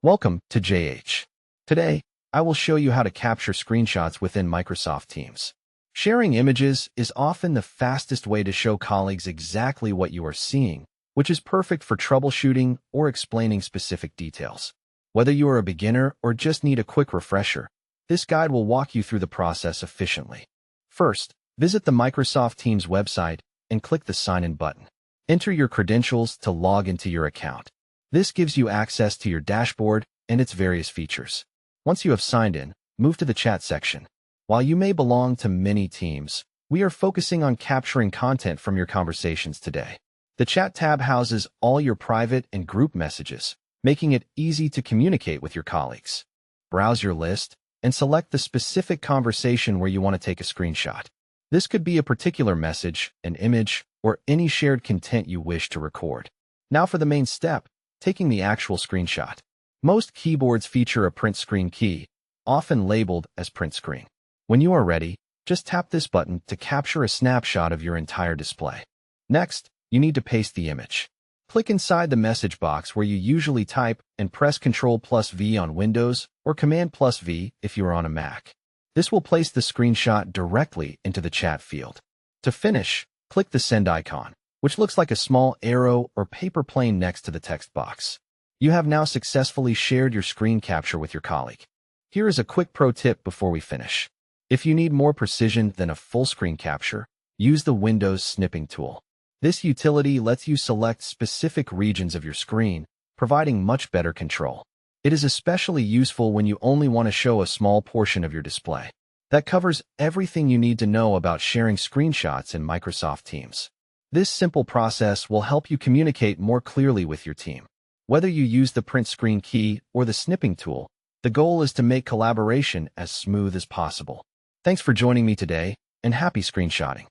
Welcome to JH. Today, I will show you how to capture screenshots within Microsoft Teams. Sharing images is often the fastest way to show colleagues exactly what you are seeing, which is perfect for troubleshooting or explaining specific details. Whether you are a beginner or just need a quick refresher, this guide will walk you through the process efficiently. First, visit the Microsoft Teams website and click the Sign In button. Enter your credentials to log into your account. This gives you access to your dashboard and its various features. Once you have signed in, move to the chat section. While you may belong to many teams, we are focusing on capturing content from your conversations today. The chat tab houses all your private and group messages, making it easy to communicate with your colleagues. Browse your list and select the specific conversation where you want to take a screenshot. This could be a particular message, an image, or any shared content you wish to record. Now for the main step, taking the actual screenshot. Most keyboards feature a print screen key, often labeled as print screen. When you are ready, just tap this button to capture a snapshot of your entire display. Next, you need to paste the image. Click inside the message box where you usually type and press Ctrl+V on Windows or Command+V if you are on a Mac. This will place the screenshot directly into the chat field. To finish, click the send icon, which looks like a small arrow or paper plane next to the text box. You have now successfully shared your screen capture with your colleague. Here is a quick pro tip before we finish. If you need more precision than a full screen capture, use the Windows snipping tool. This utility lets you select specific regions of your screen, providing much better control. It is especially useful when you only want to show a small portion of your display. That covers everything you need to know about sharing screenshots in Microsoft Teams. This simple process will help you communicate more clearly with your team. Whether you use the print screen key or the snipping tool, the goal is to make collaboration as smooth as possible. Thanks for joining me today, and happy screenshotting.